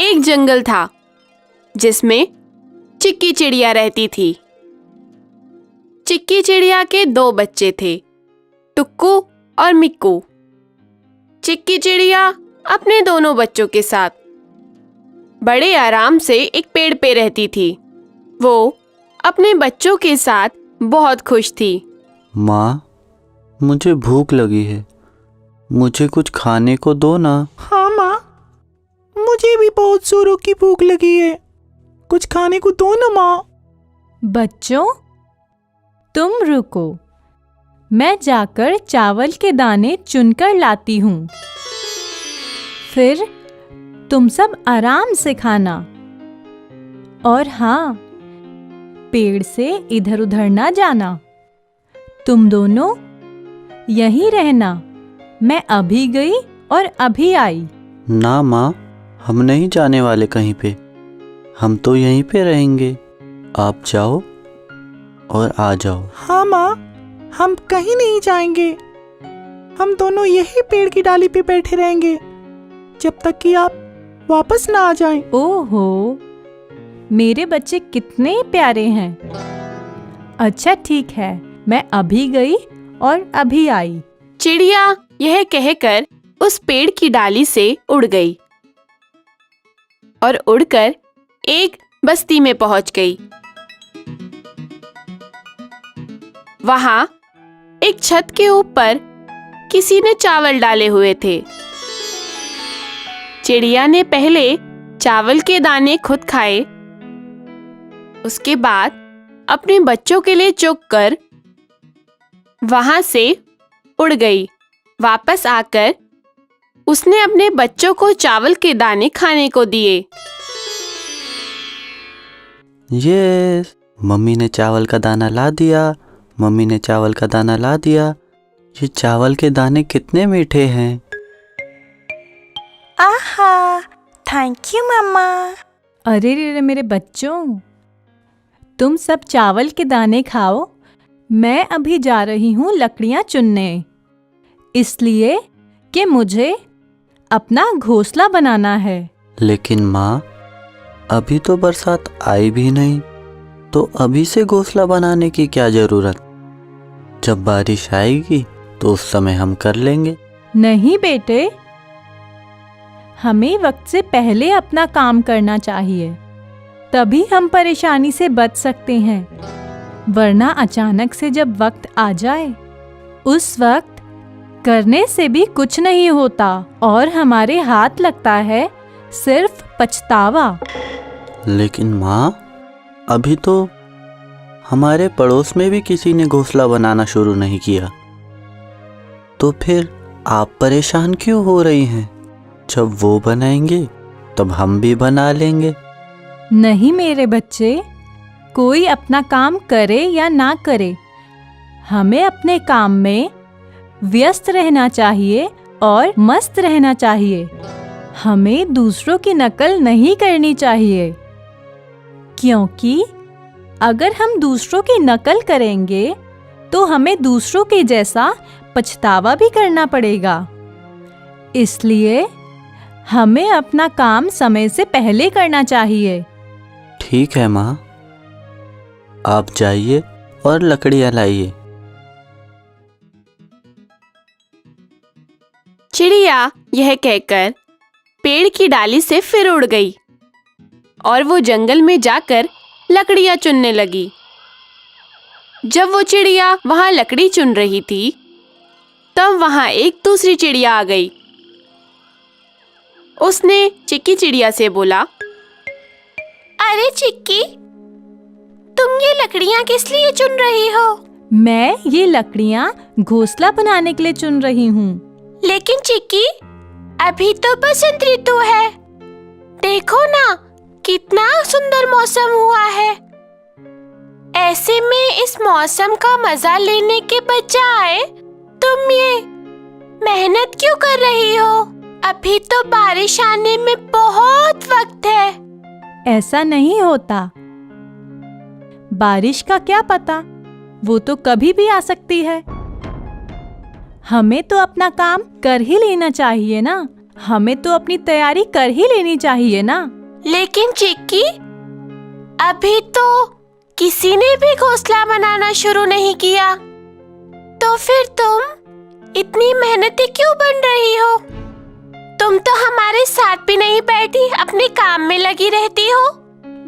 एक जंगल था जिसमें चिक्की चिड़िया रहती थी। चिक्की चिड़िया के 2 बच्चे थे, टुक्कू और मिक्कू। चिक्की चिड़िया अपने दोनों बच्चों के साथ बड़े आराम से एक पेड़ पे रहती थी। वो अपने बच्चों के साथ बहुत खुश थी। माँ, मुझे भूख लगी है, मुझे कुछ खाने को दो ना। हाँ माँ, मुझे भी बहुत जोरों की भूख लगी है, कुछ खाने को दो ना माँ। बच्चों, तुम रुको, मैं जाकर चावल के दाने चुनकर लाती हूँ। फिर तुम सब आराम से खाना। और हाँ, पेड़ से इधर उधर ना जाना। तुम दोनों यहीं रहना, मैं अभी गई और अभी आई। ना माँ, हम नहीं जाने वाले कहीं पे, हम तो यहीं पे रहेंगे। आप जाओ और आ जाओ। हाँ माँ, हम कहीं नहीं जाएंगे, हम दोनों यही पेड़ की डाली पे बैठे रहेंगे जब तक कि आप वापस ना आ जाएं। ओहो, मेरे बच्चे कितने प्यारे हैं। अच्छा ठीक है, मैं अभी गई और अभी आई। चिड़िया यह कहकर उस पेड़ की डाली से उड़ गई और उड़कर एक बस्ती में पहुंच गई। वहां एक छत के ऊपर किसी ने चावल डाले हुए थे। चिड़िया ने पहले चावल के दाने खुद खाए, उसके बाद अपने बच्चों के लिए चुगकर वहां से उड़ गई। वापस आकर उसने अपने बच्चों को चावल के दाने खाने को दिए। ये मम्मी ने चावल का दाना ला दिया, मम्मी ने चावल का दाना ला दिया। ये चावल के दाने कितने मीठे हैं। आहा, थैंक यू मम्मा। अरे रे मेरे बच्चों, तुम सब चावल के दाने खाओ, मैं अभी जा रही हूँ लकड़ियाँ चुनने, इसलिए कि मुझे अपना घोंसला बनाना है। लेकिन माँ, अभी तो बरसात आई भी नहीं, तो अभी से घोंसला बनाने की क्या जरूरत। जब बारिश आएगी तो उस समय हम कर लेंगे। नहीं बेटे, हमें वक्त से पहले अपना काम करना चाहिए, तभी हम परेशानी से बच सकते हैं। वरना अचानक से जब वक्त आ जाए, उस वक्त करने से भी कुछ नहीं होता और हमारे हाथ लगता है सिर्फ पछतावा। लेकिन माँ, अभी तो हमारे पड़ोस में भी किसी ने घोंसला बनाना शुरू नहीं किया, तो फिर आप परेशान क्यों हो रही हैं? जब वो बनाएंगे तब हम भी बना लेंगे। नहीं मेरे बच्चे, कोई अपना काम करे या ना करे, हमें अपने काम में व्यस्त रहना चाहिए और मस्त रहना चाहिए। हमें दूसरों की नकल नहीं करनी चाहिए, क्योंकि अगर हम दूसरों की नकल करेंगे तो हमें दूसरों के जैसा पछतावा भी करना पड़ेगा। इसलिए हमें अपना काम समय से पहले करना चाहिए। ठीक है माँ, आप जाइए और लकड़ियाँ लाइए। चिड़िया यह कहकर पेड़ की डाली से फिर उड़ गई और वो जंगल में जाकर लकड़ियाँ चुनने लगी। जब वो चिड़िया वहां लकड़ी चुन रही थी, तब वहां एक दूसरी चिड़िया आ गई। उसने चिक्की चिड़िया से बोला, अरे चिक्की, तुम ये लकड़ियाँ किस लिए चुन रही हो? मैं ये लकड़ियाँ घोंसला बनाने के लिए चुन रही हूँ। लेकिन चिक्की, अभी तो बसंत ऋतु है, देखो ना कितना सुंदर मौसम हुआ है। ऐसे में इस मौसम का मजा लेने के बजाय तुम ये मेहनत क्यों कर रही हो? अभी तो बारिश आने में बहुत वक्त है। ऐसा नहीं होता, बारिश का क्या पता, वो तो कभी भी आ सकती है। हमें तो अपना काम कर ही लेना चाहिए ना। हमें तो अपनी तैयारी कर ही लेनी चाहिए ना। लेकिन चिक्की, अभी तो किसी ने भी घोंसला बनाना शुरू नहीं किया, तो फिर तुम इतनी मेहनती क्यों बन रही हो? तुम तो हमारे साथ भी नहीं बैठी, अपने काम में लगी रहती हो।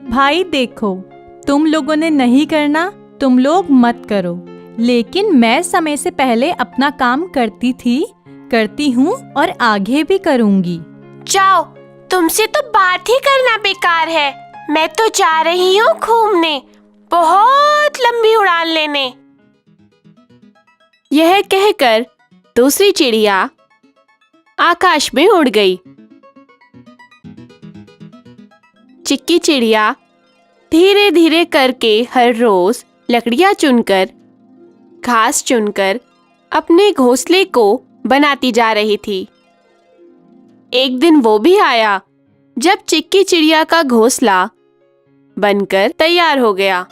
भाई देखो, तुम लोगों ने नहीं करना, तुम लोग मत करो, लेकिन मैं समय से पहले अपना काम करती थी, करती हूँ और आगे भी करूँगी। जाओ, तुमसे तो बात ही करना बेकार है। मैं तो जा रही हूँ घूमने, बहुत लंबी उड़ान लेने। यह कहकर दूसरी चिड़िया आकाश में उड़ गई। चिक्की चिड़िया धीरे धीरे करके हर रोज लकड़ियां चुनकर, घास चुनकर अपने घोंसले को बनाती जा रही थी। एक दिन वो भी आया जब चिक्की चिड़िया का घोंसला बनकर तैयार हो गया,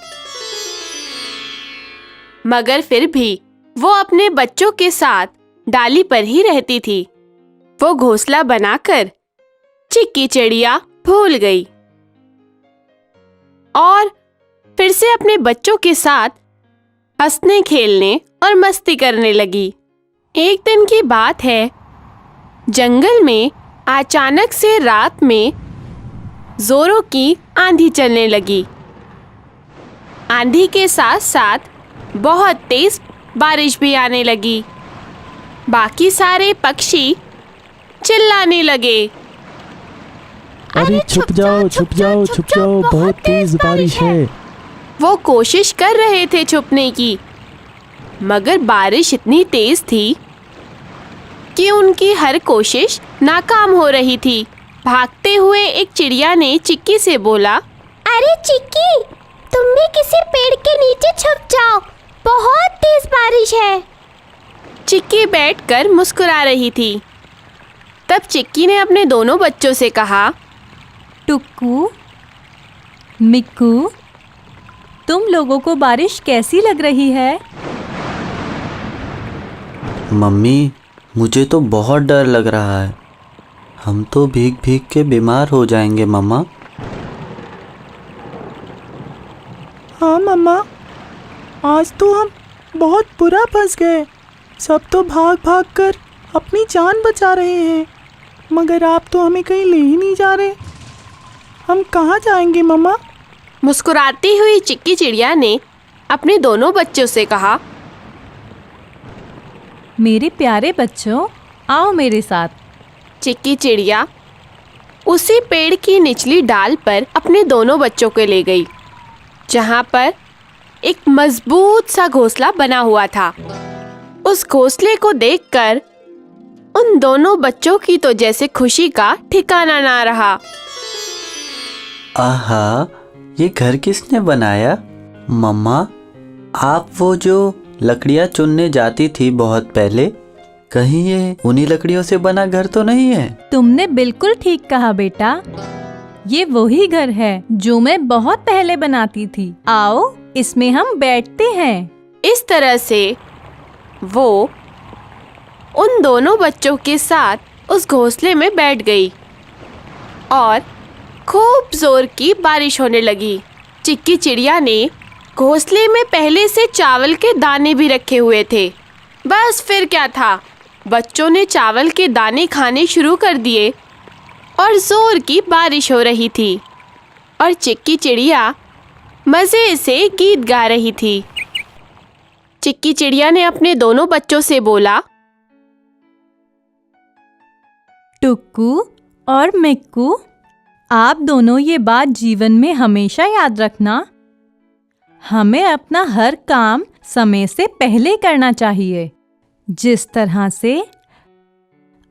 मगर फिर भी वो अपने बच्चों के साथ डाली पर ही रहती थी। वो घोंसला बनाकर चिक्की चिड़िया भूल गई और फिर से अपने बच्चों के साथ हंसने, खेलने और मस्ती करने लगी। एक दिन की बात है, जंगल में अचानक से रात में जोरों की आंधी चलने लगी। आंधी के साथ साथ बहुत तेज बारिश भी आने लगी। बाकी सारे पक्षी चिल्लाने लगे, अरे छुप जाओ, छुप जाओ, छुप जाओ, बहुत तेज बारिश है। वो कोशिश कर रहे थे छुपने की, मगर बारिश इतनी तेज थी कि उनकी हर कोशिश नाकाम हो रही थी। भागते हुए एक चिड़िया ने चिक्की से बोला, अरे चिक्की, तुम भी किसी पेड़ के नीचे छुप जाओ, बहुत तेज बारिश है। चिक्की बैठकर मुस्कुरा रही थी। तब चिक्की ने अपने दोनों बच्चों से कहा, टुक्कू, मिक्कू, तुम लोगों को बारिश कैसी लग रही है? मम्मी, मुझे तो बहुत डर लग रहा है। हम तो भीग भीग के बीमार हो जाएंगे मम्मा। हाँ मम्मा, आज तो हम बहुत बुरा फंस गए। सब तो भाग भाग कर अपनी जान बचा रहे हैं, मगर आप तो हमें कहीं ले ही नहीं जा रहे। हम कहाँ जाएंगे मम्मा? मुस्कुराती हुई चिक्की चिड़िया ने अपने दोनों बच्चों से कहा, मेरे प्यारे बच्चों, आओ मेरे साथ। चिक्की चिड़िया उसी पेड़ की निचली डाल पर अपने दोनों बच्चों को ले गई, जहाँ पर एक मजबूत सा घोंसला बना हुआ था। उस घोंसले को देखकर उन दोनों बच्चों की तो जैसे खुशी का ठिकाना ना रहा। आहा, ये घर किसने बनाया? मम्मा, आप वो जो लकड़ियाँ चुनने जाती थी बहुत पहले, कहीं ये उन्हीं लकड़ियों से बना घर तो नहीं है? तुमने बिल्कुल ठीक कहा बेटा, ये वही घर है जो मैं बहुत पहले बनाती थी। आओ, इसमें हम बैठते हैं। इस तरह से वो उन दोनों बच्चों के साथ उस घोंसले में बैठ गई और खूब जोर की बारिश होने लगी। चिक्की चिड़िया ने घोंसले में पहले से चावल के दाने भी रखे हुए थे। बस फिर क्या था, बच्चों ने चावल के दाने खाने शुरू कर दिए और जोर की बारिश हो रही थी और चिक्की चिड़िया मज़े से गीत गा रही थी। चिक्की चिड़िया ने अपने दोनों बच्चों से बोला, टुक्कू और मिक्कू, आप दोनों ये बात जीवन में हमेशा याद रखना। हमें अपना हर काम समय से पहले करना चाहिए। जिस तरह से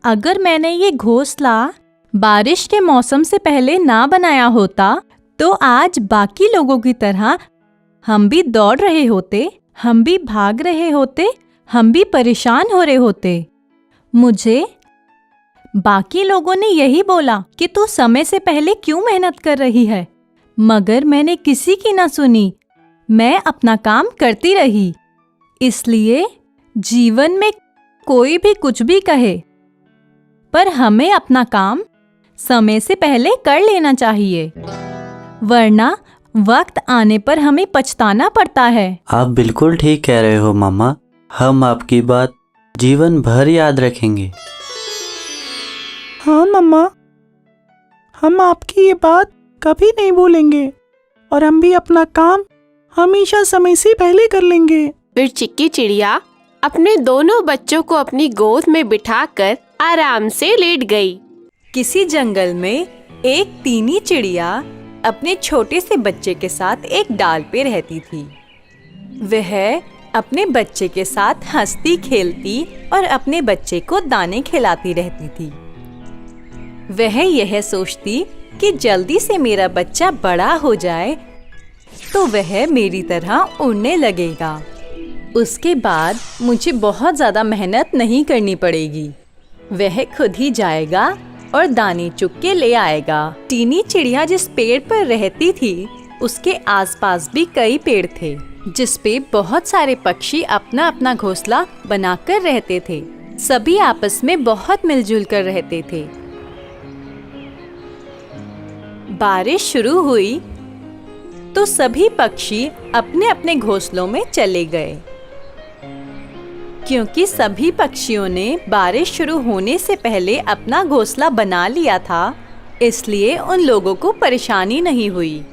अगर मैंने ये घोंसला बारिश के मौसम से पहले ना बनाया होता, तो आज बाकी लोगों की तरह हम भी दौड़ रहे होते, हम भी भाग रहे होते, हम भी परेशान हो रहे होते। मुझे बाकी लोगों ने यही बोला कि तू समय से पहले क्यों मेहनत कर रही है, मगर मैंने किसी की ना सुनी। मैं अपना काम करती रही। इसलिए जीवन में कोई भी कुछ भी कहे, पर हमें अपना काम समय से पहले कर लेना चाहिए, वरना वक्त आने पर हमें पछताना पड़ता है। आप बिल्कुल ठीक कह रहे हो मामा। हम आपकी बात जीवन भर याद रखेंगे। हाँ मम्मा, हम आपकी ये बात कभी नहीं भूलेंगे और हम भी अपना काम हमेशा समय से पहले कर लेंगे। फिर चिक्की चिड़िया अपने दोनों बच्चों को अपनी गोद में बिठाकर आराम से लेट गई। किसी जंगल में एक तीनी चिड़िया अपने छोटे से बच्चे के साथ एक डाल पे रहती थी। वह अपने बच्चे के साथ हंसती खेलती और अपने बच्चे को दाने खिलाती रहती थी। वह यह सोचती कि जल्दी से मेरा बच्चा बड़ा हो जाए तो वह मेरी तरह उड़ने लगेगा। उसके बाद मुझे बहुत ज़्यादा मेहनत नहीं करनी पड़ेगी। वह खुद ही जाएगा और दाने चुग के ले आएगा। टीनी चिड़िया जिस पेड़ पर रहती थी उसके आसपास भी कई पेड़ थे, जिस पे बहुत सारे पक्षी अपना अपना घोंसला बनाकर रहते थे। सभी आपस में बहुत मिलजुल कर रहते थे। बारिश शुरू हुई तो सभी पक्षी अपने अपने घोंसलों में चले गए। क्योंकि सभी पक्षियों ने बारिश शुरू होने से पहले अपना घोंसला बना लिया था, इसलिए उन लोगों को परेशानी नहीं हुई।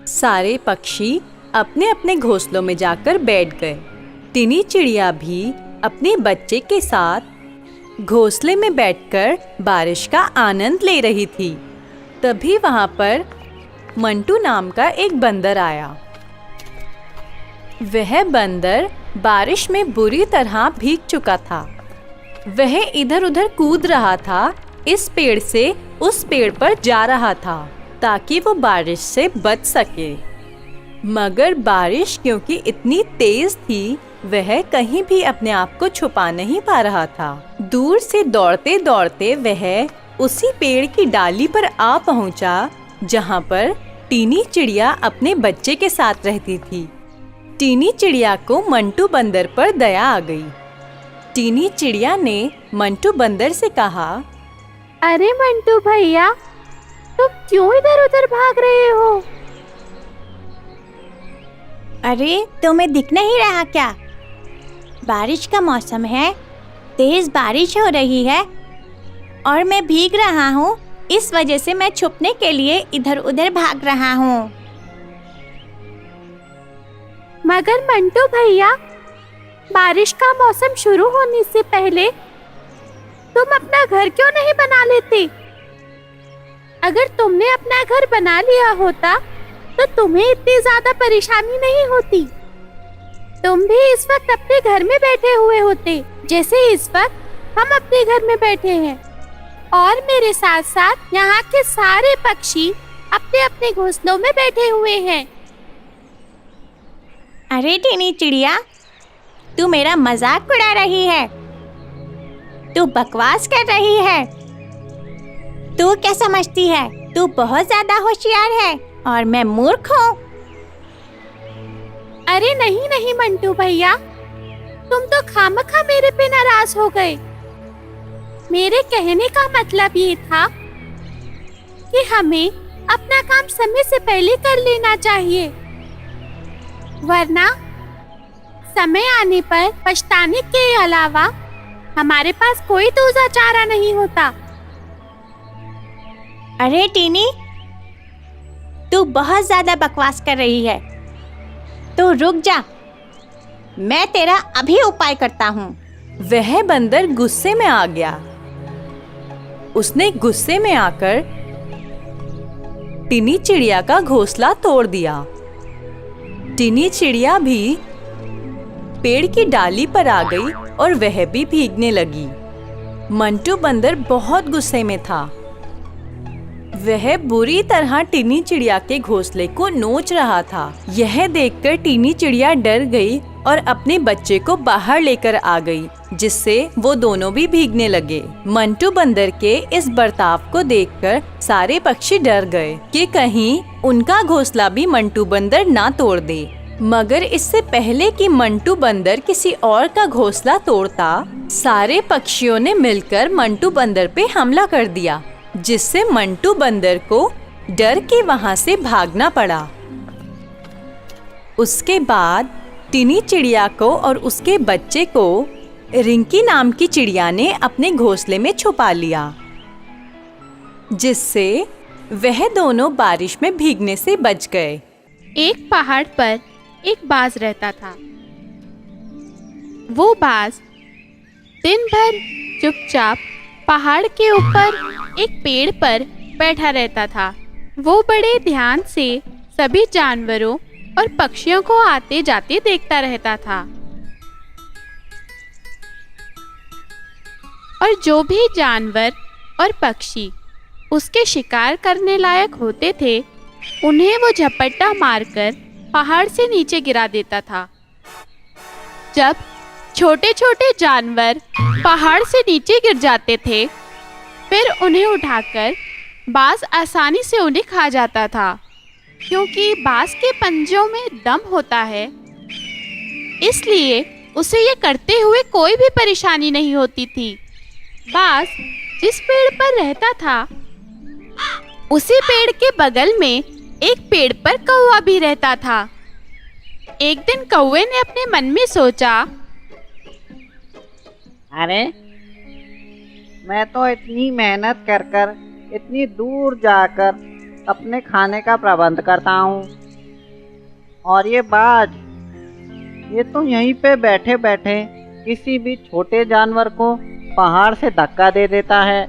सारे पक्षी अपने अपने घोंसलों में जाकर बैठ गए। टीनी चिड़िया भी अपने बच्चे के साथ घोंसले में बैठकर बारिश का आनंद ले रही थी। तभी वहां पर मंटू नाम का एक बंदर आया। वह बंदर बारिश में बुरी तरह भीग चुका था। वह इधर उधर कूद रहा था, इस पेड़ से उस पेड़ पर जा रहा था ताकि वो बारिश से बच सके। मगर बारिश क्योंकि इतनी तेज थी, वह कहीं भी अपने आप को छुपा नहीं पा रहा था। दूर से दौड़ते दौड़ते वह उसी पेड़ की डाली पर आ पहुंचा जहां पर टीनी चिड़िया अपने बच्चे के साथ रहती थी। टीनी चिड़िया को मंटू बंदर पर दया आ गई। टीनी चिड़िया ने मंटू बंदर से कहा, अरे मंटू भैया, तुम क्यों इधर उधर भाग रहे हो? अरे तुम्हें दिख नहीं रहा क्या? बारिश का मौसम है, तेज बारिश हो रही है और मैं भीग रहा हूँ। इस वजह से मैं छुपने के लिए इधर उधर भाग रहा हूँ। मगर मंटू भैया, बारिश का मौसम शुरू होने से पहले तुम अपना घर क्यों नहीं बना लेते? अगर तुमने अपना घर बना लिया होता तो तुम्हें इतनी ज्यादा परेशानी नहीं होती। तुम भी इस वक्त अपने घर में बैठे हुए होते, जैसे इस वक्त हम अपने घर में बैठे हैं। और मेरे साथ साथ यहाँ के सारे पक्षी अपने अपने घोंसलों में बैठे हुए हैं। अरे टीनी चिड़िया, तू मेरा मजाक उड़ा रही है। तू बकवास कर रही है। तू क्या समझती है? तू बहुत ज्यादा होशियार है और मैं मूर्ख हूँ। अरे नहीं नहीं मंटू भैया, तुम तो खामखा मेरे पे नाराज हो गए। मेरे कहने का मतलब ये था कि हमें अपना काम समय से पहले कर लेना चाहिए, वरना समय आने पर पछताने के अलावा हमारे पास कोई दूसरा चारा नहीं होता। अरे टीनी, तू बहुत ज्यादा बकवास कर रही है। तो रुक जा, मैं तेरा अभी उपाय करता हूँ। वह बंदर गुस्से में आ गया। उसने गुस्से में आकर टीनी चिड़िया का घोंसला तोड़ दिया। टीनी चिड़िया भी पेड़ की डाली पर आ गई और वह भी भीगने लगी। मंटू बंदर बहुत गुस्से में था। वह बुरी तरह टीनी चिड़िया के घोंसले को नोच रहा था। यह देखकर टीनी चिड़िया डर गई और अपने बच्चे को बाहर लेकर आ गई, जिससे वो दोनों भी भीगने लगे। मंटू बंदर के इस बर्ताव को देखकर सारे पक्षी डर गए कि कहीं उनका घोंसला भी मंटू बंदर ना तोड़ दे। मगर इससे पहले कि मंटू बंदर किसी और का घोंसला तोड़ता, सारे पक्षियों ने मिलकर मंटू बंदर पे हमला कर दिया, जिससे मंटू बंदर को डर के वहां से भागना पड़ा। उसके बाद टिनी चिड़िया को और उसके बच्चे को रिंकी नाम की चिड़िया ने अपने घोंसले में छुपा लिया, जिससे वह दोनों बारिश में भीगने से बच गए। एक पहाड़ पर एक बाज रहता था। वो बाज दिन भर चुपचाप पहाड़ के ऊपर एक पेड़ पर बैठा रहता था। वो बड़े ध्यान से सभी जानवरों और पक्षियों को आते जाते देखता रहता था, और जो भी जानवर और पक्षी उसके शिकार करने लायक होते थे, उन्हें वो झपट्टा मारकर पहाड़ से नीचे गिरा देता था। जब छोटे छोटे जानवर पहाड़ से नीचे गिर जाते थे, फिर उन्हें उठाकर बाज आसानी से उन्हें खा जाता था। क्योंकि बाज के पंजों में दम होता है, इसलिए उसे ये करते हुए कोई भी परेशानी नहीं होती थी। बाज जिस पेड़ पर रहता था, उसी पेड़ के बगल में एक पेड़ पर कौवा भी रहता था। एक दिन कौवे ने अपने मन में सोचा, अरे मैं तो इतनी मेहनत कर कर इतनी दूर जाकर अपने खाने का प्रबंध करता हूँ, और ये बाज ये तो यहीं पे बैठे बैठे किसी भी छोटे जानवर को पहाड़ से धक्का दे देता है,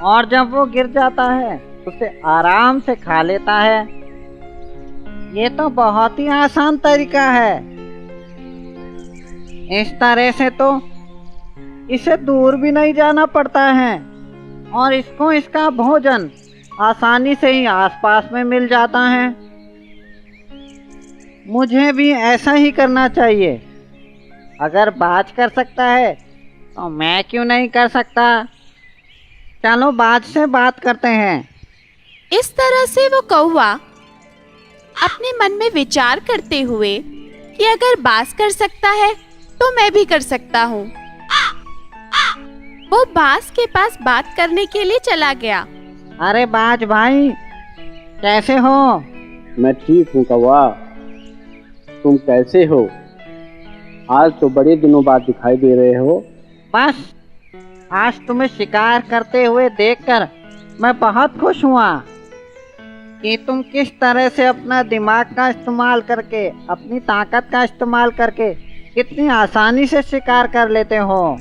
और जब वो गिर जाता है उसे आराम से खा लेता है। ये तो बहुत ही आसान तरीका है। इस तरह से तो इसे दूर भी नहीं जाना पड़ता है, और इसको इसका भोजन आसानी से ही आसपास में मिल जाता है। मुझे भी ऐसा ही करना चाहिए। अगर बाज कर सकता है तो मैं क्यों नहीं कर सकता। चलो बाज से बात करते हैं। इस तरह से वो कौवा अपने मन में विचार करते हुए कि अगर बाज कर सकता है तो मैं भी कर सकता हूँ, वो बाज के पास बात करने के लिए चला गया। अरे बाज भाई, कैसे हो? मैं ठीक हूँ कौवा, तुम कैसे हो? आज तो बड़े दिनों बाद दिखाई दे रहे हो। बस आज तुम्हें शिकार करते हुए देखकर मैं बहुत खुश हुआ कि तुम किस तरह से अपना दिमाग का इस्तेमाल करके, अपनी ताकत का इस्तेमाल करके कितनी आसानी से शिकार कर लेते हो।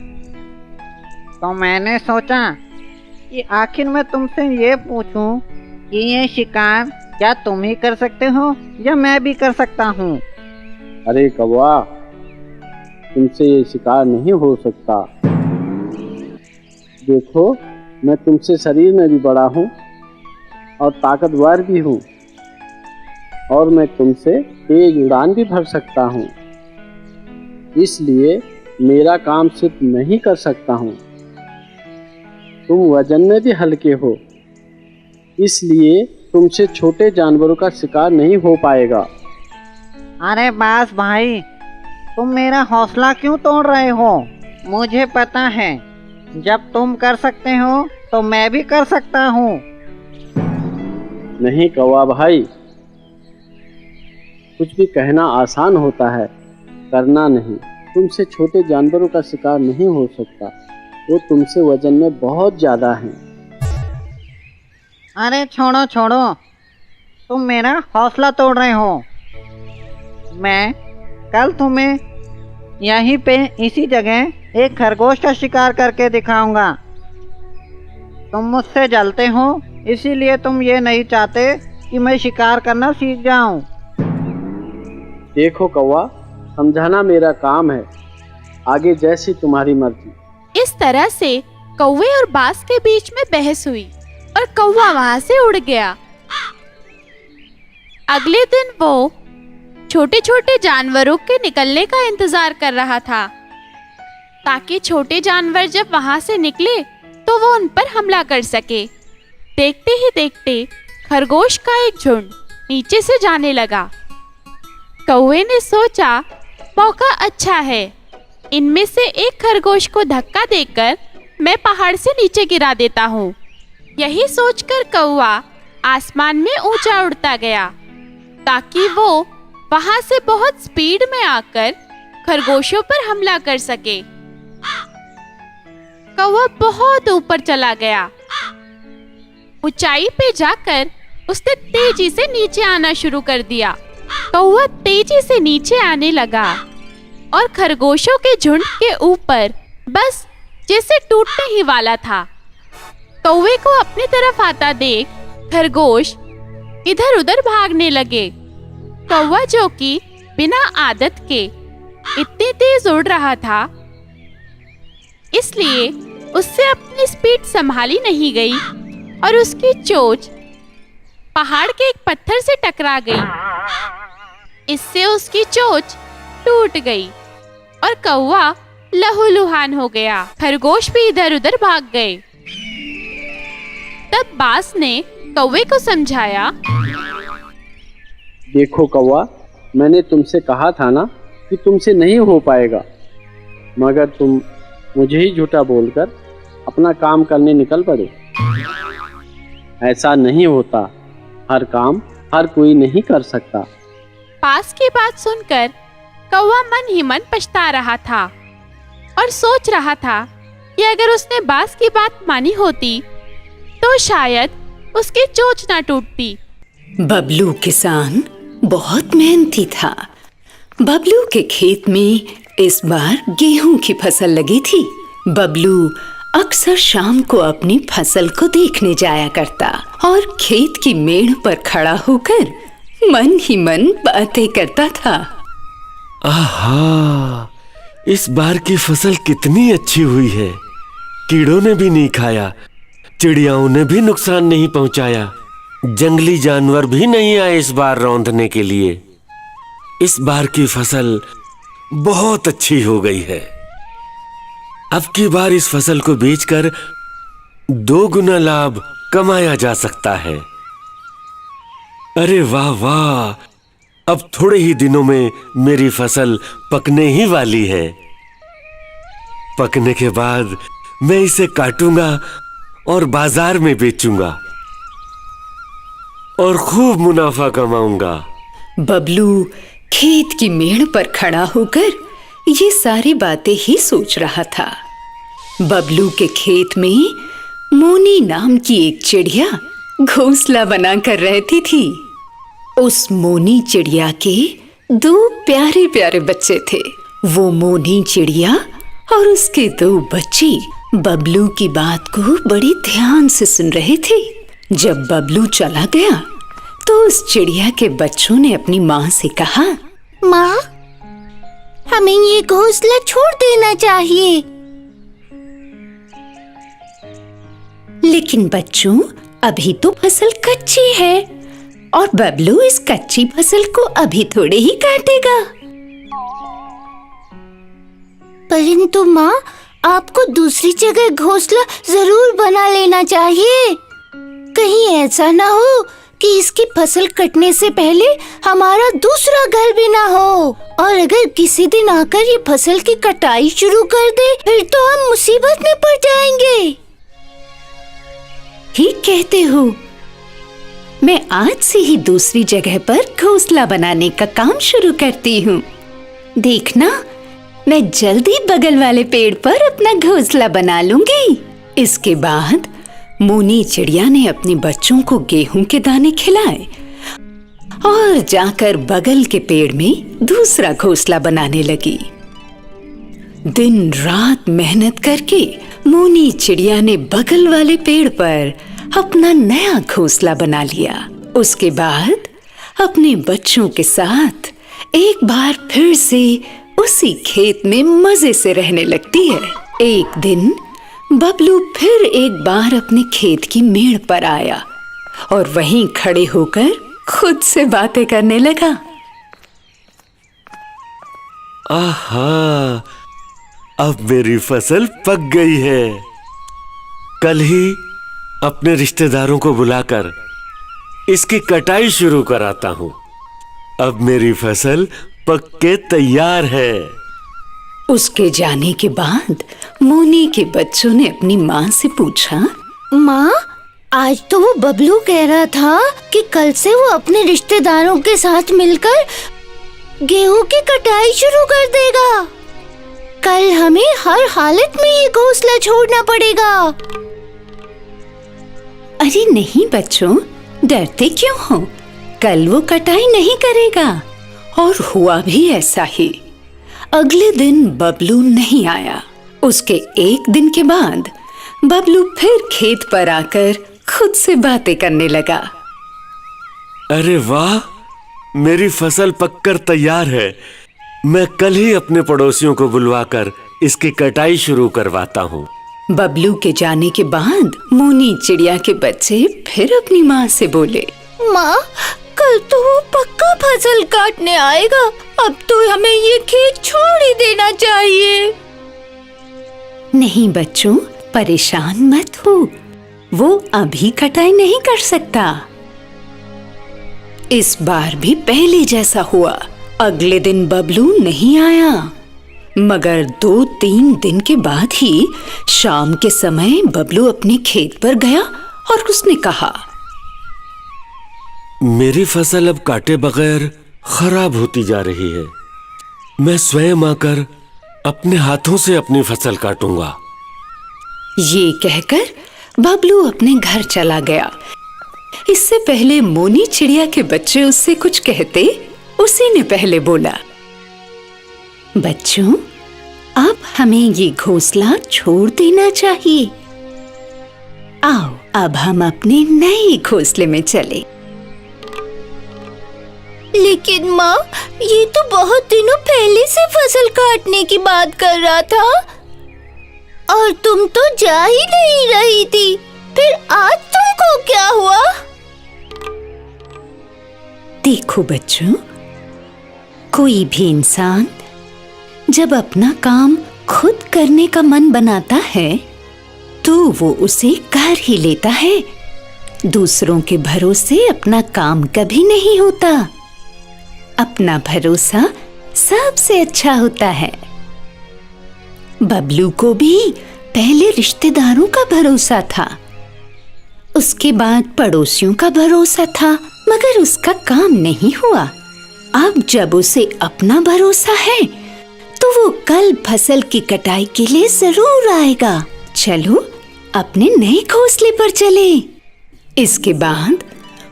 तो मैंने सोचा कि आखिर मैं तुमसे ये पूछूं कि ये शिकार क्या तुम ही कर सकते हो या मैं भी कर सकता हूँ। अरे कौवा, तुमसे ये शिकार नहीं हो सकता। देखो, मैं तुमसे शरीर में भी बड़ा हूँ और ताकतवर भी हूँ, और मैं तुमसे तेज उड़ान भी भर सकता हूँ। इसलिए मेरा काम सिर्फ मैं ही कर सकता हूँ। तुम वजन में भी हल्के हो, इसलिए तुमसे छोटे जानवरों का शिकार नहीं हो पाएगा। अरे बास भाई, तुम मेरा हौसला क्यों तोड़ रहे हो? मुझे पता है जब तुम कर सकते हो तो मैं भी कर सकता हूँ। नहीं कौवा भाई, कुछ भी कहना आसान होता है, करना नहीं। तुमसे छोटे जानवरों का शिकार नहीं हो सकता, वो तुमसे वजन में बहुत ज़्यादा हैं। अरे छोड़ो छोड़ो, तुम मेरा हौसला तोड़ रहे हो। मैं कल तुम्हें यहीं पे इसी जगह एक खरगोश का शिकार करके दिखाऊंगा। तुम मुझसे जलते हो, इसीलिए तुम ये नहीं चाहते कि मैं शिकार करना सीख जाऊं। देखो कौवा, समझाना मेरा काम है, आगे जैसी तुम्हारी मर्जी। इस तरह से कौवे और बाज के बीच में बहस हुई और कौवा वहां से उड़ गया। अगले दिन वो छोटे छोटे जानवरों के निकलने का इंतजार कर रहा था, ताकि छोटे जानवर जब वहां से निकले तो वो उन पर हमला कर सके। देखते ही देखते खरगोश का एक झुंड नीचे से जाने लगा। कौवे ने सोचा, मौका अच्छा है, इनमें से एक खरगोश को धक्का देकर मैं पहाड़ से नीचे गिरा देता हूँ। यही सोचकर कौवा आसमान में ऊंचा उड़ता गया ताकि वो वहां से बहुत स्पीड में आकर खरगोशों पर हमला कर सके। कौवा बहुत ऊपर चला गया। ऊंचाई पे जाकर उसने तेजी से नीचे आना शुरू कर दिया। कौवा तेजी से नीचे आने लगा और खरगोशों के झुंड के ऊपर बस जैसे टूटने ही वाला था। कौवे को अपनी तरफ आता देख खरगोश इधर उधर भागने लगे। कौवा, जो कि बिना आदत के इतनी तेज उड़ रहा था, इसलिए उससे अपनी स्पीड संभाली नहीं गई और उसकी चोंच पहाड़ के एक पत्थर से टकरा गई। इससे उसकी चोंच टूट गई और कौवा लहूलुहान हो गया। खरगोश भी इधर उधर भाग गए। तब बास ने कौवे को समझाया, देखो कौवा, मैंने तुमसे कहा था ना कि तुमसे नहीं हो पाएगा, मगर तुम मुझे ही झूठा बोलकर अपना काम करने निकल पड़े। ऐसा नहीं होता, हर काम हर कोई नहीं कर सकता। बास की बात सुनकर कौवा मन ही मन पछता रहा था और सोच रहा था कि अगर उसने बास की बात मानी होती तो शायद उसकी चोंच ना टूटती। बबलू किसान बहुत मेहनती था। बबलू के खेत में इस बार गेहूं की फसल लगी थी। बबलू अक्सर शाम को अपनी फसल को देखने जाया करता और खेत की मेड़ पर खड़ा होकर मन ही मन बातें करता था। आहा, इस बार की फसल कितनी अच्छी हुई है। कीड़ों ने भी नहीं खाया, चिड़ियाओं ने भी नुकसान नहीं पहुंचाया, जंगली जानवर भी नहीं आए इस बार रौंदने के लिए। इस बार की फसल बहुत अच्छी हो गई है। अब की बार इस फसल को बेचकर 2 गुना लाभ कमाया जा सकता है। अरे वाह वाह, अब थोड़े ही दिनों में मेरी फसल पकने ही वाली है। पकने के बाद मैं इसे काटूंगा और बाजार में बेचूंगा और खूब मुनाफा कमाऊंगा। बबलू खेत की मेड़ पर खड़ा होकर ये सारी बातें ही सोच रहा था। बबलू के खेत में मोनी नाम की एक चिड़िया घोंसला बनाकर रहती थी। उस मोनी चिड़िया के 2 प्यारे प्यारे बच्चे थे। वो मोनी चिड़िया और उसके 2 बच्चे बबलू की बात को बड़ी ध्यान से सुन रहे थे। जब बबलू चला गया तो उस चिड़िया के बच्चों ने अपनी माँ से कहा, माँ, हमें ये घोंसला छोड़ देना चाहिए। लेकिन बच्चों, अभी तो फसल कच्ची है और बबलू इस कच्ची फसल को अभी थोड़े ही काटेगा। परंतु माँ, आपको दूसरी जगह घोंसला जरूर बना लेना चाहिए। कहीं ऐसा ना हो कि इसकी फसल कटने से पहले हमारा दूसरा घर भी ना हो, और अगर किसी दिन आकर ये फसल की कटाई शुरू कर दे फिर तो हम मुसीबत में पड़ जाएंगे। ठीक कहते हो। मैं आज से ही दूसरी जगह पर घोंसला बनाने का काम शुरू करती हूँ। देखना, मैं जल्दी बगल वाले पेड़ पर अपना घोंसला बना लूंगी। इसके बाद मोनी चिड़िया ने अपने बच्चों को गेहूं के दाने खिलाए और जाकर बगल के पेड़ में दूसरा घोंसला बनाने लगी। दिन रात मेहनत करके मोनी चिड़िया ने बगल वाले पेड़ पर अपना नया घोंसला बना लिया। उसके बाद अपने बच्चों के साथ एक बार फिर से उसी खेत में मजे से रहने लगती है। एक दिन बबलू फिर एक बार अपने खेत की मेड़ पर आया और वहीं खड़े होकर खुद से बातें करने लगा। आहा, अब मेरी फसल पक गई है। कल ही अपने रिश्तेदारों को बुलाकर इसकी कटाई शुरू कराता हूँ। अब मेरी फसल पक के तैयार है। उसके जाने के बाद मोनी के बच्चों ने अपनी माँ से पूछा, माँ, आज तो वो बबलू कह रहा था कि कल से वो अपने रिश्तेदारों के साथ मिलकर गेहूं की कटाई शुरू कर देगा। कल हमें हर हालत में ये घोंसला छोड़ना पड़ेगा। अरे नहीं बच्चों, डरते क्यों हो? कल वो कटाई नहीं करेगा। और हुआ भी ऐसा ही। अगले दिन बबलू नहीं आया। उसके एक दिन के बाद बबलू फिर खेत पर आकर खुद से बातें करने लगा। अरे वाह, मेरी फसल पककर तैयार है। मैं कल ही अपने पड़ोसियों को बुलवाकर इसकी कटाई शुरू करवाता हूँ। बबलू के जाने के बाद मोनी चिड़िया के बच्चे फिर अपनी माँ से बोले, माँ, कल तो वो पक्का फसल काटने आएगा। अब तो हमें ये खेत छोड़ ही देना चाहिए। नहीं बच्चों, परेशान मत हो, वो अभी कटाई नहीं कर सकता। इस बार भी पहले जैसा हुआ। अगले दिन बबलू नहीं आया, मगर 2-3 दिन के बाद ही शाम के समय बबलू अपने खेत पर गया और उसने कहा, मेरी फसल अब काटे बगैर खराब होती जा रही है। मैं स्वयं आकर अपने हाथों से अपनी फसल काटूंगा। ये कहकर बबलू अपने घर चला गया। इससे पहले मोनी चिड़िया के बच्चे उससे कुछ कहते, उसी ने पहले बोला, बच्चों, अब हमें ये घोंसला छोड़ देना चाहिए। आओ अब हम अपने नए घोंसले में चले। लेकिन माँ, ये तो बहुत दिनों पहले से फसल काटने की बात कर रहा था और तुम तो जा ही नहीं रही थी। फिर आज तुमको क्या हुआ? देखो बच्चों, कोई भी इंसान जब अपना काम खुद करने का मन बनाता है तो वो उसे कर ही लेता है। दूसरों के भरोसे अपना काम कभी नहीं होता। अपना भरोसा सबसे अच्छा होता है। बबलू को भी पहले रिश्तेदारों का भरोसा था, उसके बाद पड़ोसियों का भरोसा था, मगर उसका काम नहीं हुआ। अब जब उसे अपना भरोसा है तो वो कल फसल की कटाई के लिए जरूर आएगा। चलो अपने नए घोंसले पर चले। इसके बाद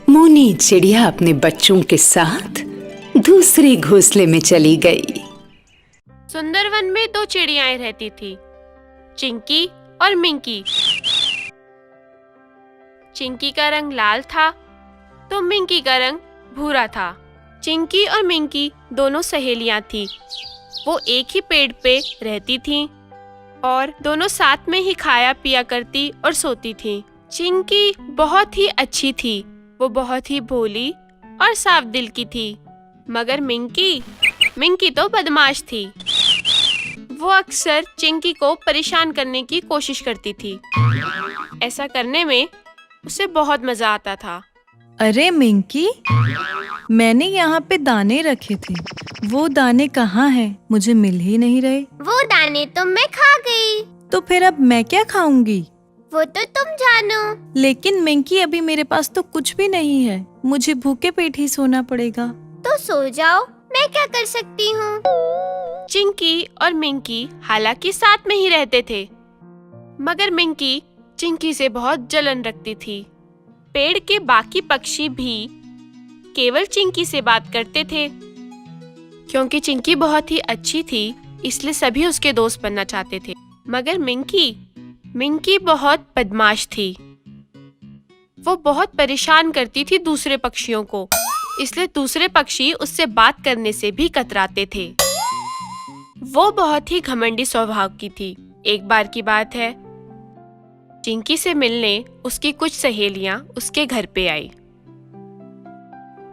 मोनी चिड़िया अपने बच्चों के साथ दूसरे घोंसले में चली गई। सुंदरवन में 2 चिड़ियाएं रहती थी, चिंकी और मिंकी। चिंकी का रंग लाल था तो मिंकी का रंग भूरा था। चिंकी और मिंकी दोनों सहेलियां थीं। वो एक ही पेड़ पे रहती थीं और दोनों साथ में ही खाया पिया करती और सोती थीं। चिंकी बहुत ही अच्छी थी, वो बहुत ही भोली और साफ दिल की थी। मगर मिंकी तो बदमाश थी। वो अक्सर चिंकी को परेशान करने की कोशिश करती थी। ऐसा करने में उसे बहुत मजा आता था। अरे मिंकी, मैंने यहाँ पे दाने रखे थे, वो दाने कहाँ हैं? मुझे मिल ही नहीं रहे। वो दाने तो मैं खा गई। तो फिर अब मैं क्या खाऊंगी? वो तो तुम जानो। लेकिन मिंकी, अभी मेरे पास तो कुछ भी नहीं है। मुझे भूखे पेट ही सोना पड़ेगा। तो सो जाओ, मैं क्या कर सकती हूँ। चिंकी और मिंकी हालांकि साथ में ही रहते थे, मगर मिंकी चिंकी से बहुत जलन रखती थी। पेड़ के बाकी पक्षी भी केवल चिंकी से बात करते थे। क्योंकि चिंकी बहुत ही अच्छी थी, इसलिए सभी उसके दोस्त बनना चाहते थे। मगर मिंकी बहुत बदमाश थी। वो बहुत परेशान करती थी दूसरे पक्षियों को, इसलिए दूसरे पक्षी उससे बात करने से भी कतराते थे। वो बहुत ही घमंडी स्वभाव की थी। एक बार की बात है, चिंकी से मिलने उसकी कुछ सहेलियां उसके घर पे आई।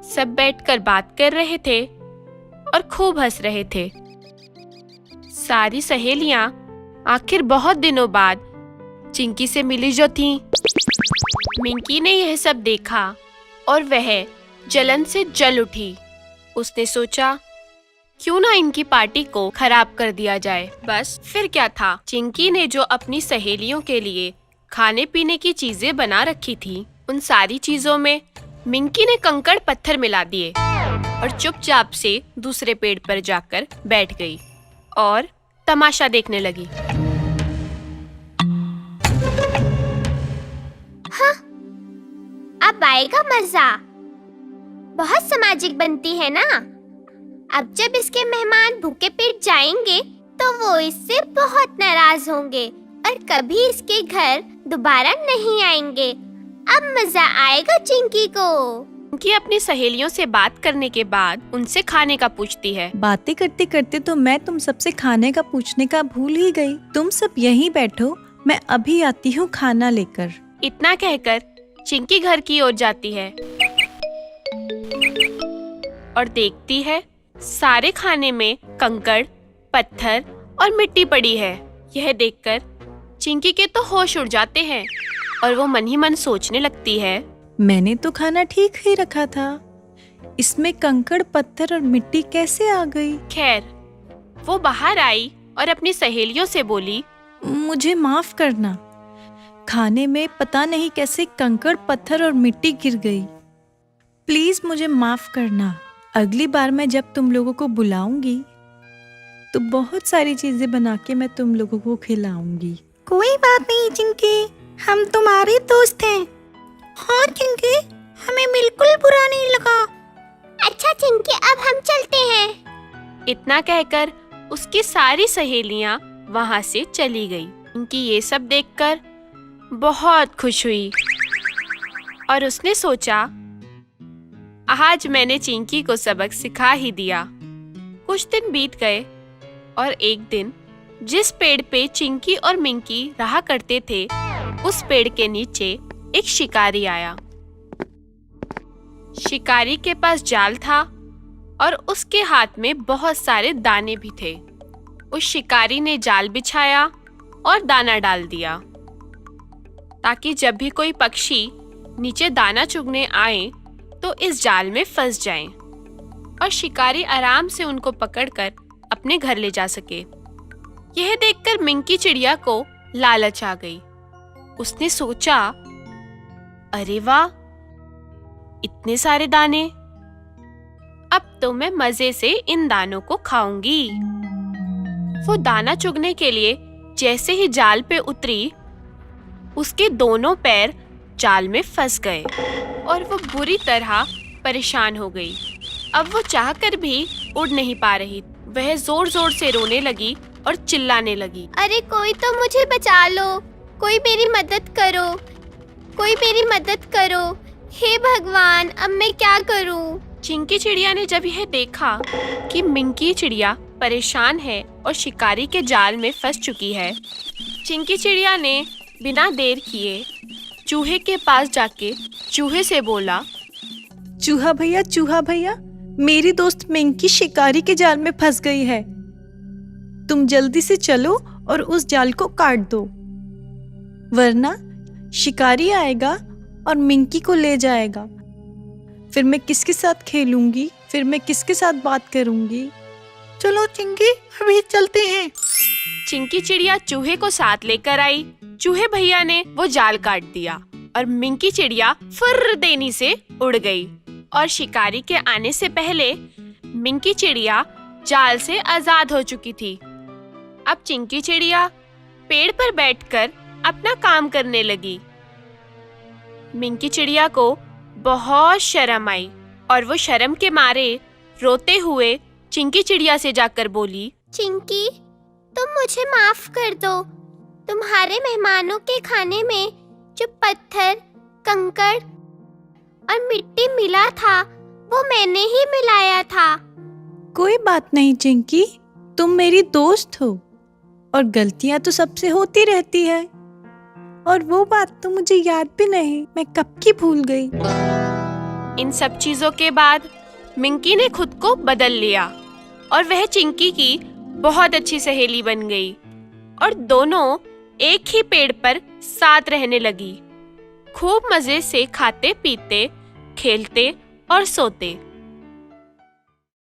सब बैठकर बात कर रहे थे और खूब हंस रहे थे। सारी सहेलियां आखिर बहुत दिनों बाद चिंकी से मिली जो थीं। मिंकी ने यह सब देखा और वह जलन से जल उठी। उसने सोचा क्यों ना इनकी पार्टी को खराब कर दिया जाए। बस फिर क्या था, चिंकी ने जो अपनी सहेलियों के लिए खाने पीने की चीजें बना रखी थी, उन सारी चीजों में मिंकी ने कंकड़ पत्थर मिला दिए और चुपचाप से दूसरे पेड़ पर जाकर बैठ गई और तमाशा देखने लगी। अब आएगा मजा। बहुत सामाजिक बनती है ना। अब जब इसके मेहमान भूखे पेट जाएंगे तो वो इससे बहुत नाराज होंगे और कभी इसके घर दोबारा नहीं आएंगे। अब मजा आएगा चिंकी को। चिंकी अपनी सहेलियों से बात करने के बाद उनसे खाने का पूछती है। बातें करते करते तो मैं तुम सबसे खाने का पूछने का भूल ही गई। तुम सब यहीं बैठो, मैं अभी आती हूँ खाना लेकर। इतना कहकर चिंकी घर की ओर जाती है और देखती है सारे खाने में कंकड़, पत्थर और मिट्टी पड़ी है। यह देखकर चिंकी के तो होश उड़ जाते हैं और वो मन ही मन सोचने लगती है, मैंने तो खाना ठीक ही रखा था, इसमें कंकड़, पत्थर और मिट्टी कैसे आ गई? खैर, वो बाहर आई और अपनी सहेलियों से बोली, मुझे माफ करना, खाने में पता नहीं कैसे कंकड़, पत्थर और मिट्टी गिर गई। प्लीज मुझे माफ करना। अगली बार मैं जब तुम लोगों को बुलाऊंगी तो बहुत सारी चीजें बना के मैं तुम लोगों को खिलाऊंगी। कोई बात नहीं चिंकी, हम तुम्हारे दोस्त हैं। हाँ चिंकी, हमें बिल्कुल बुरा नहीं लगा। अच्छा चिंकी, अब हम चलते हैं। इतना कहकर उसकी सारी सहेलियां वहां से चली गई। उनकी ये सब देखकर बहुत खुश हुई और उसने सोचा, आज मैंने चिंकी को सबक सिखा ही दिया। कुछ दिन बीत गए और एक दिन जिस पेड़ पे चिंकी और मिंकी रहा करते थे, उस पेड़ के नीचे एक शिकारी आया। शिकारी के पास जाल था और उसके हाथ में बहुत सारे दाने भी थे। उस शिकारी ने जाल बिछाया और दाना डाल दिया ताकि जब भी कोई पक्षी नीचे दाना चुगने आए तो इस जाल में फंस जाएं और शिकारी आराम से उनको पकड़कर अपने घर ले जा सके। यह देखकर मिंकी चिड़िया को लालच आ गई। उसने सोचा, अरे वाह, इतने सारे दाने, अब तो मैं मजे से इन दानों को खाऊंगी। वो दाना चुगने के लिए जैसे ही जाल पे उतरी, उसके दोनों पैर जाल में फंस गए और वो बुरी तरह परेशान हो गई। अब वो चाहकर भी उड़ नहीं पा रही। वह जोर जोर से रोने लगी और चिल्लाने लगी, अरे कोई तो मुझे बचा लो, कोई मेरी मदद करो, कोई मेरी मदद करो, हे भगवान, अब मैं क्या करूं? चिंकी चिड़िया ने जब यह देखा कि मिंकी चिड़िया परेशान है और शिकारी के जाल में फंस चुकी है, चिंकी चिड़िया ने बिना देर किए चूहे के पास जाके चूहे से बोला, चूहा भैया, मेरी दोस्त मिंकी शिकारी के जाल में फंस गई है। तुम जल्दी से चलो और उस जाल को काट दो, वरना शिकारी आएगा और मिंकी को ले जाएगा। फिर मैं किसके साथ खेलूंगी, फिर मैं किसके साथ बात करूंगी? चलो चिंकी, अभी चलते हैं। चिंकी चिड़िया चूहे को साथ लेकर आई। चूहे भैया ने वो जाल काट दिया और मिंकी चिड़िया फुर्र देनी से उड़ गई और शिकारी के आने से पहले मिंकी चिड़िया जाल से आजाद हो चुकी थी। अब चिंकी चिड़िया पेड़ पर बैठकर अपना काम करने लगी। मिंकी चिड़िया को बहुत शर्म आई और वो शर्म के मारे रोते हुए चिंकी चिड़िया से जाकर बोली, चिंकी, तुम मुझे माफ कर दो। तुम्हारे मेहमानों के खाने में जो पत्थर, कंकड़ और मिट्टी मिला था, वो मैंने ही मिलाया था। कोई बात नहीं चिंकी, तुम मेरी दोस्त हो और गलतियां तो सबसे होती रहती है, और वो बात तो मुझे याद भी नहीं, मैं कब की भूल गई। इन सब चीजों के बाद मिंकी ने खुद को बदल लिया और वह चिंकी की बहुत अच्छी सहेली बन गई और दोनों एक ही पेड़ पर साथ रहने लगी। खूब मजे से खाते पीते, खेलते और सोते।